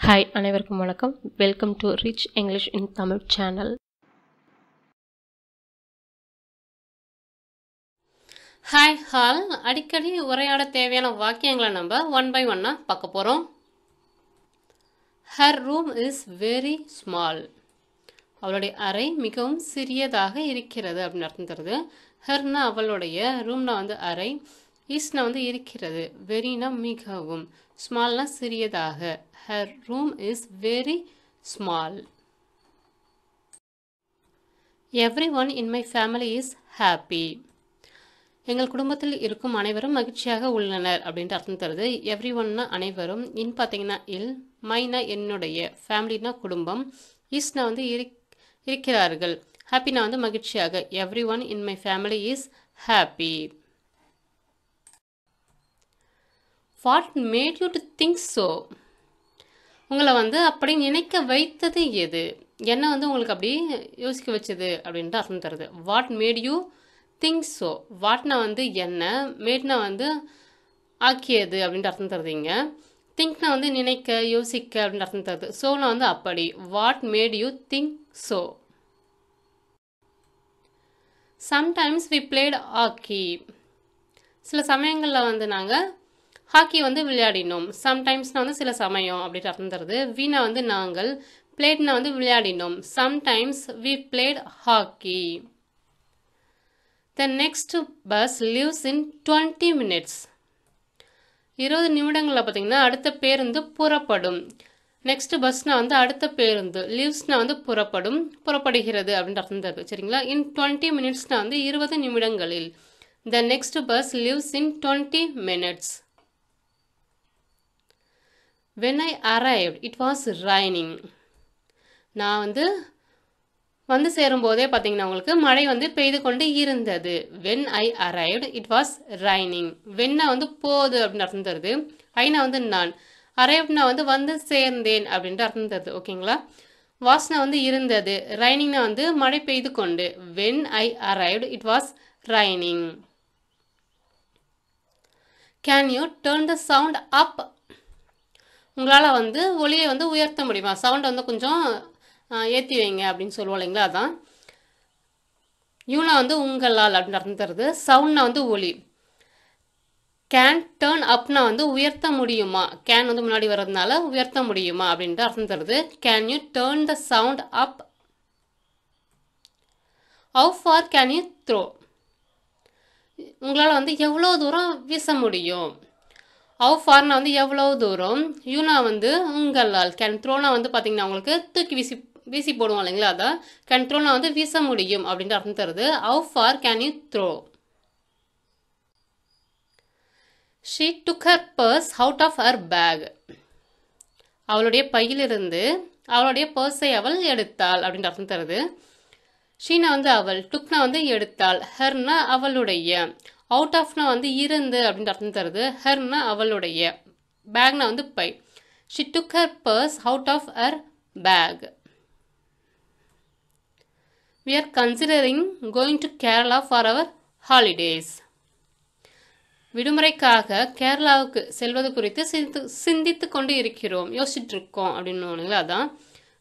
Hi அனைவருக்கும் வணக்கம். Welcome to rich English in Tamil channel. Hi hall. அடிக்கடி உரையாட தேவையான வாக்கியங்களை நம்ம ஒன் பை ஒன்னாக பார்க்க போகிறோம். Her room is very small. அவளுடைய அறை மிகவும் சிறியதாக இருக்கிறது அப்படின்னு அர்த்தம் தருது. ஹர்னா அவளுடைய, ரூம்னா வந்து அறை, இஸ்னா வந்து இருக்கிறது, வெரினா மிகவும், ஸ்மால்னா சிறியதாக. Her room is very small. Every one in my family is happy. எங்கள் குடும்பத்தில் இருக்கும் அனைவரும் மகிழ்ச்சியாக உள்ளனர் அப்படின்ட்டு அர்த்தம் தருது. எவ்ரி ஒன்னா அனைவரும், இன் பார்த்தீங்கன்னா இல், மைனா என்னுடைய, ஃபேமிலினா குடும்பம், இஸ்னா வந்து இருக்கிறார்கள், ஹாப்பினா வந்து மகிழ்ச்சியாக. Every one in my family is happy. What made you to think so? உங்களை வந்து அப்படி நினைக்க வைத்தது எது? என்ன வந்து உங்களுக்கு அப்படி யோசிக்க வச்சது அப்படின்ட்டு அர்த்தம் தருது. What made you think so? வாட்னா வந்து என்ன, மேட்னா வந்து ஆக்கியது அப்படின்ட்டு அர்த்தம் தருதுங்க. திங்க்னா வந்து நினைக்க, யோசிக்க அப்படின்ட்டு அர்த்தம் தருது. ஸோனா வந்து அப்படி. What made you think so? Sometimes we played hockey. சில சமயங்களில் வந்து நாங்கள் ஹாக்கி வந்து விளையாடினோம். சம்டைம்ஸ்னா வந்து சில சமயம் அப்படின்ட்டு அர்த்தம் தருது. வீணா வந்து நாங்கள், பிளேட்னா வந்து விளையாடினோம். Sometimes we played hockey. The next bus leaves in 20 minutes. 20 நிமிடங்களில் பார்த்தீங்கன்னா அடுத்த பேருந்து புறப்படும். நெக்ஸ்ட் பஸ்னா வந்து அடுத்த பேருந்து, லீவ்ஸ்னா வந்து புறப்படும், புறப்படுகிறது அப்படின்ட்டு அர்த்தம் தருது. சரிங்களா? இன் 20 minutesனா வந்து 20 நிமிடங்களில். த next bus leaves in 20 minutes. When I arrived, it was raining. நான் வந்து சேரும்போதே பார்த்தீங்கன்னா உங்களுக்கு மழை வந்து பெய்து கொண்டு இருந்தது. When I arrived, it was raining. Whenனா வந்து போது அப்படின்னு அர்த்தம் தருது. ஐனா வந்து நான், arrivedனா வந்து சேர்ந்தேன் அப்படின்ட்டு அர்த்தம் தருது. ஓகேங்களா? வாஸ்னா வந்து இருந்தது, ரைனிங்னா வந்து மழை பெய்து கொண்டு. When I arrived, it was raining. Can you turn the sound up? உங்களால் வந்து ஒலியை வந்து உயர்த்த முடியுமா? சவுண்டை வந்து கொஞ்சம் ஏற்றி வைங்க அப்படின்னு சொல்லுவோம் இல்லைங்களா? அதான் யூனா வந்து உங்களால் அப்படின்னு அர்த்தம் தருது. சவுண்ட்னா வந்து ஒலி. கேன் டேர்ன் அப்னா வந்து உயர்த்த முடியுமா? கேன் வந்து முன்னாடி வர்றதுனால உயர்த்த முடியுமா அப்படின்ட்டு அர்த்தம் தருது. Can you turn the sound up? How far can you throw? உங்களால் வந்து எவ்வளோ தூரம் வீச முடியும்? ஹவு ஃபார்னா வந்து எவ்வளோ தூரம், யூனா வந்து உங்களால், கேன் த்ரோனா வந்து பார்த்தீங்கன்னா உங்களுக்கு தூக்கி வீசி போடுவோம் இல்லைங்களா? அதான் கேன் த்ரோனா வந்து வீச முடியும் அப்படின்ட்டு அர்த்தம் தருது. How far can you throw? She took her purse out of her bag. அவளுடைய பையிலிருந்து அவளுடைய பர்ஸை அவள் எடுத்தாள் அப்படின்ட்டு அர்த்தம் தருது. ஷீனா வந்து அவள், டுக்னா வந்து எடுத்தாள், ஹர்னா அவளுடைய, அவுட் ஆஃப்னா வந்து இருந்து அப்படின்ட்டு அர்த்தம் தருது. ஹர்னா அவளுடைய, பேக்னா வந்து பை. She took her purse out of her bag. We are considering going to Kerala for our holidays. விடுமுறைக்காக கேரளாவுக்கு செல்வது குறித்து சிந்தித்து கொண்டு இருக்கிறோம், யோசிச்சுட்டு இருக்கோம் அப்படின்னு. அதான்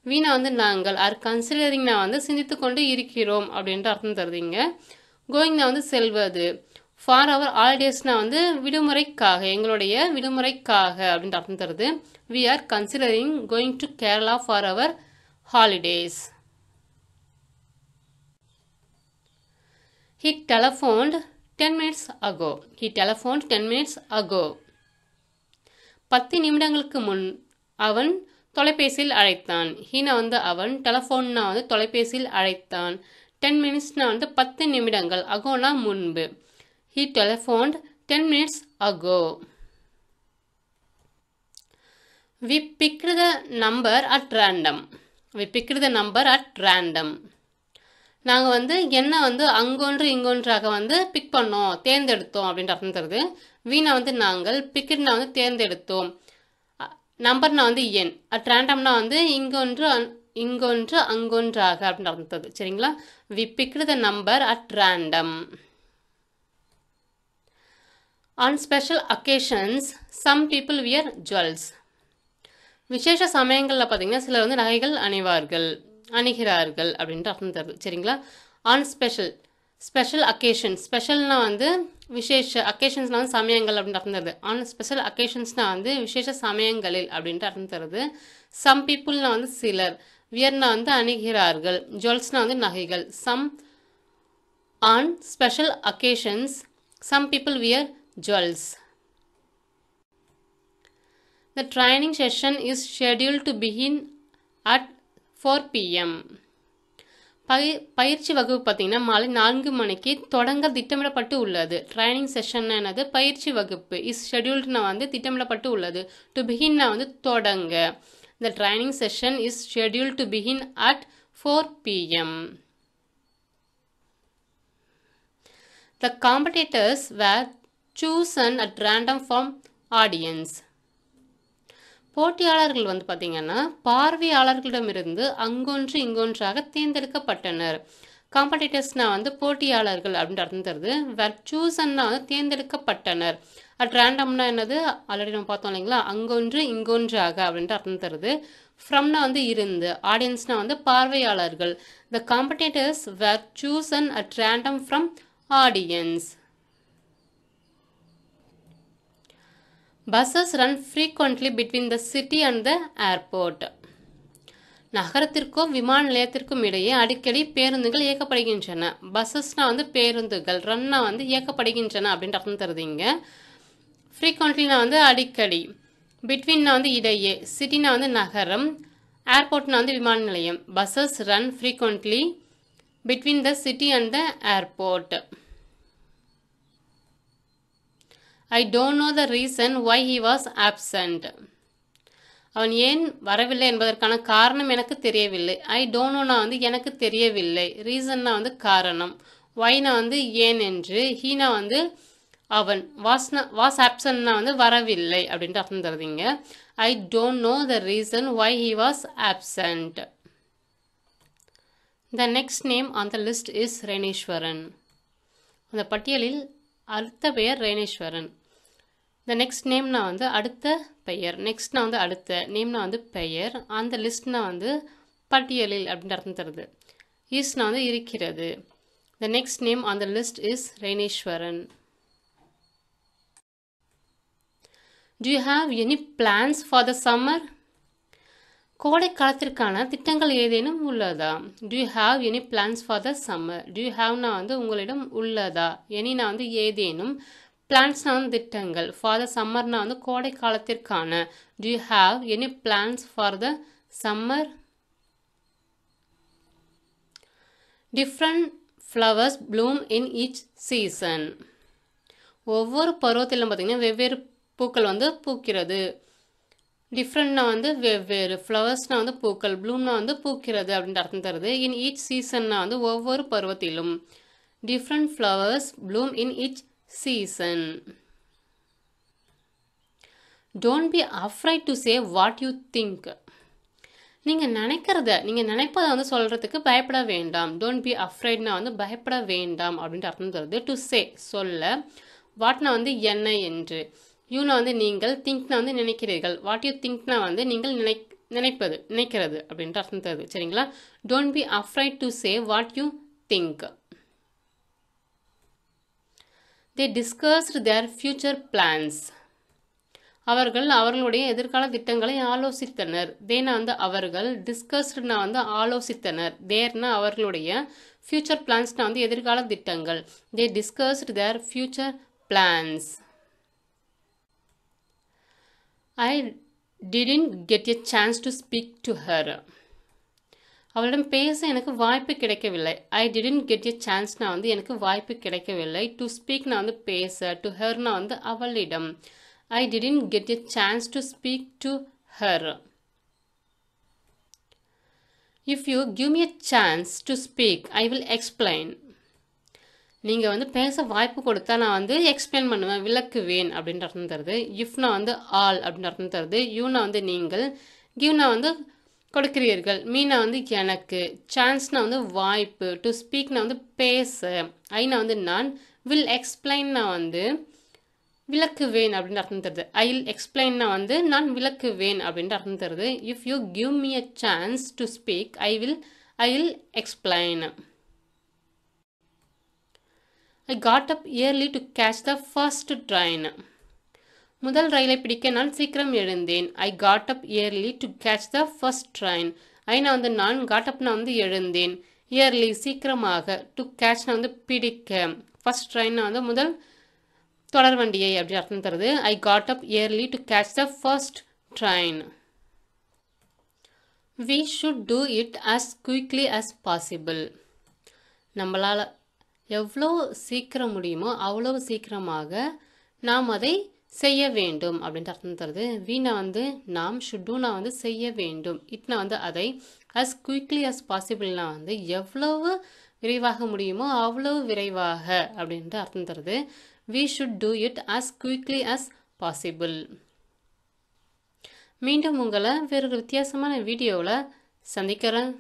வீணா வந்து நாங்கள், ஆர் கன்சிடரிங்னா வந்து சிந்தித்து கொண்டு இருக்கிறோம் அப்படின்ட்டு அர்த்தம் தருதுங்க. கோயிங்னா வந்து செல்வது, ஃபார் அவர் ஹாலிடேஸ்னா வந்து விடுமுறைக்காக, எங்களுடைய விடுமுறைக்காக அப்படின்ட்டு அர்த்தம் தருது. We are considering going to Kerala for our holidays. He telephoned 10 minutes ago. He telephoned 10 minutes ago. 10 நிமிடங்களுக்கு முன் அவன் தொலைபேசியில் அழைத்தான். ஹீனா வந்து அவன், டெலஃபோன்னா வந்து தொலைபேசியில் அழைத்தான், 10 minutesனா வந்து 10 நிமிடங்கள், அகோனா முன்பு. He telephoned 10 minutes ago. We picked the number at random. We picked the number at random. நாங்கள் வந்து என்ன வந்து அங்கொன்று இங்கொன்றாக வந்து பிக் பண்ணோம், தேர்ந்தெடுத்தோம் அப்படின்ட்டு அர்த்தம் தருது. வீணா வந்து நாங்கள், பிக்கட்னா வந்து தேர்ந்தெடுத்தோம், நம்பர்னா வந்து எண், அட் ரேண்டம்னா வந்து இங்கொன்று அங்கொன்றாக அப்படின்னு அர்த்தம் தருது. சரிங்களா? We picked the number at random. On special occasions, some people wear jewels. விசேஷ சமயங்களில் பார்த்தீங்கன்னா சிலர் வந்து நகைகள் அணிகிறார்கள் அப்படின்ற அர்த்தம் தருது சரிங்களா. ஆன் ஸ்பெஷல் அக்கேஷன், ஸ்பெஷல்னா வந்து விசேஷ, அக்கேஷன்ஸ்னால் வந்து சமயங்கள் அப்படின்ற அர்த்தம் தருது. ஆன் ஸ்பெஷல் அக்கேஷன்ஸ்னால் வந்து விசேஷ சமயங்களில் அப்படின்ற அர்த்தம் தருது. சம் பீப்புள்னா வந்து சிலர், வியர்னா வந்து அணிகிறார்கள், ஜுவல்ஸ்னா வந்து நகைகள். Some on special occasions some people wear jewels. The training session is scheduled to begin at 4 p.m. பயிற்சி வகுப்பு பார்த்தீங்கன்னா மாலை 4 மணிக்கு தொடங்க திட்டமிடப்பட்டு உள்ளது. ட்ரைனிங் செஷன் என்னது, பயிற்சி வகுப்பு. இஸ் ஷெட்யூல்டுனா வந்து திட்டமிடப்பட்டு உள்ளது. டு பிகின்னா வந்து தொடங்க. The training session is scheduled to begin at 4 p.m. The competitors were chosen at random from audience. போட்டியாளர்கள் வந்து பார்த்தீங்கன்னா பார்வையாளர்களிடமிருந்து அங்கொன்று இங்கொன்றாக தேர்ந்தெடுக்கப்பட்டனர். காம்படிட்டர்ஸ்னா வந்து போட்டியாளர்கள் அப்படின்ற அர்த்தம் தருது. வேர் சூசன்னா வந்து தேர்ந்தெடுக்கப்பட்டனர். அட் ரேண்டம்னா என்னது, ஆல்ரெடி நம்ம பார்த்தோம் இல்லைங்களா, அங்கொன்று இங்கொன்றாக அப்படின்ற அர்த்தம் தருது. ஃப்ரம்னா வந்து இருந்து, ஆடியன்ஸ்னா வந்து பார்வையாளர்கள். The competitors were chosen at random from audience. Buses run frequently between the city and the airport. நகரத்திற்கும் விமான நிலையத்திற்கும் இடையே அடிக்கடி பேருந்துகள் இயக்கப்படுகின்றன. பஸ்ஸஸ்னா வந்து பேருந்துகள், ரன்னா வந்து இயக்கப்படுகின்றன அப்படின்ற அர்த்தம் தருதுங்க. ஃப்ரீக்வெண்ட்லினா வந்து அடிக்கடி, பிட்வீன்னா வந்து இடையே, சிட்டினா வந்து நகரம், ஏர்போர்ட்னா வந்து விமான நிலையம். Buses run frequently between the city and the airport. I don't know the reason why he was absent. அவன் ஏன் வரவில்லை என்பதற்கான காரணம் எனக்கு தெரியவில்லை. ஐ டோன்ட் நோனா வந்து எனக்கு தெரியவில்லை, ரீசன்னா வந்து காரணம், ஒய்னா வந்து ஏன் என்று, ஹீனா வந்து அவன், வாஸ் ஆப்சன்ட்னா வந்து வரவில்லை அப்படின்ட்டு அர்த்தம் தருதுங்க. I don't know the reason why he was absent. The next name on the list is Raneswaran. அந்த பட்டியலில் அடுத்த பெயர் ரேணேஸ்வரன். த நெக்ஸ்ட் நேம்னா வந்து அடுத்த பெயர், நெக்ஸ்ட்னா வந்து அடுத்த, நேம்னா வந்து பெயர், அந்த லிஸ்ட்னா வந்து பட்டியலில் அப்படின்னு அர்த்தம் தருது. இஸ்னா வந்து இருக்கிறது. The next name on the list is Raneswaran. Do you have any plans for the summer? கோடை காலத்திற்கான திட்டங்கள் ஏதேனும் உள்ளதா? Do you have any plans for the summer? Do you haveனா வந்து உங்களிடம் உள்ளதா, எனினா வந்து ஏதேனும், பிளான்ஸ்னா வந்து திட்டங்கள், ஃபார் த சம்மர்னா வந்து கோடை காலத்திற்கான. Do you have any plans for the summer? Different flowers bloom in each season. ஒவ்வொரு பருவத்திலும் பார்த்தீங்கன்னா வெவ்வேறு பூக்கள் வந்து பூக்கிறது. டிஃப்ரெண்ட்னா வந்து வெவ்வேறு, ஃப்ளவர்ஸ்னா வந்து பூக்கள், ப்ளூம்னா வந்து பூக்கிறது அப்படின்ற அர்த்தம் தருது. இன் ஈச் சீசன்னா வந்து ஒவ்வொரு பருவத்திலும். Different flowers bloom in each season. Don't be afraid to say what you think. நீங்கள் நினைப்பதை வந்து சொல்கிறதுக்கு பயப்பட வேண்டாம். டோன்ட் பி அஃப்ரைட்னா வந்து பயப்பட வேண்டாம் அப்படின்ட்டு அர்த்தம் தருது. டு சே சொல்ல, வாட்னா வந்து என்ன என்று, யூனா வந்து நீங்கள், திங்க்னா வந்து நினைக்கிறீர்கள், வாட் யூ திங்க்னா வந்து நீங்கள் நினைக்கிறது அப்படின்ட்டு அர்த்தம் தருது சரிங்களா. Don't be afraid to say what you think. They discussed their future plans. அவர்களுடைய எதிர்கால திட்டங்களை ஆலோசித்தனர். தேனா வந்து அவர்கள், டிஸ்கஸ்ட்னா வந்து ஆலோசித்தனர், தேர்னா அவர்களுடைய, ஃபியூச்சர் பிளான்ஸ்னா வந்து எதிர்கால திட்டங்கள். They discussed their future plans. I didn't get a chance to speak to her. அவளிடம் பேச எனக்கு வாய்ப்பு கிடைக்கவில்லை. ஐ டிடன்ட் கெட் எ சான்ஸ்னா வந்து எனக்கு வாய்ப்பு கிடைக்கவில்லை. டு ஸ்பீக்னா வந்து பேச, டு ஹர்னா வந்து அவளிடம். I didn't get a chance to speak to her. If you give me a chance to speak I will explain. நீங்கள் வந்து பேச வாய்ப்பு கொடுத்தா நான் வந்து எக்ஸ்பிளைன் பண்ணுவேன், விளக்குவேன் அப்படின்ற அர்த்தம் தருது. இஃப்னா வந்து ஆல் அப்படின்னு அர்த்தம் தருது. யூனா வந்து நீங்கள், கிவ்னா வந்து கொடுக்கிறீர்கள், மீனா வந்து எனக்கு, சான்ஸ்னா வந்து வாய்ப்பு, டு ஸ்பீக்னா வந்து பேச, ஐனா வந்து நான், வில் எக்ஸ்பிளைன்னா வந்து விளக்குவேன் அப்படின்ற அர்த்தம் தருது. ஐ வில் எக்ஸ்பிளைன்னா வந்து நான் விளக்குவேன் அப்படின்ற அர்த்தம் தருது. If you give me a chance to speak I will explain. I got up early to catch the first train. முதல் ரயிலை பிடிக்க நான் சீக்கிரம் எழுந்தேன். I got up early to catch the first train. Aina வந்து நான் got upனா வந்து எழுந்தேன். early சீக்கிரமாக, to catchனா வந்து பிடிக்க, first trainனா வந்து முதல் தொடர் வண்டியை அப்படி அர்த்தம் தருது. I got up early to catch the first train. We should do it as quickly as possible. நம்மளால எவ்வளோ சீக்கிரம் முடியுமோ அவ்வளோ சீக்கிரமாக நாம் அதை செய்ய வேண்டும் அப்படின்ட்டு அர்த்தம் தருது. வீணா வந்து நாம், ஷுட்டுனா வந்து செய்ய வேண்டும், இட்னா வந்து அதை, அஸ் குயிக்லி அஸ் பாசிபிள்னா வந்து எவ்வளவு விரைவாக முடியுமோ அவ்வளவு விரைவாக அப்படின்ட்டு அர்த்தம் தருது. We should do it as quickly as possible. மீண்டும் உங்களை வேறொரு வித்தியாசமான வீடியோவில் சந்திக்கிறேன்.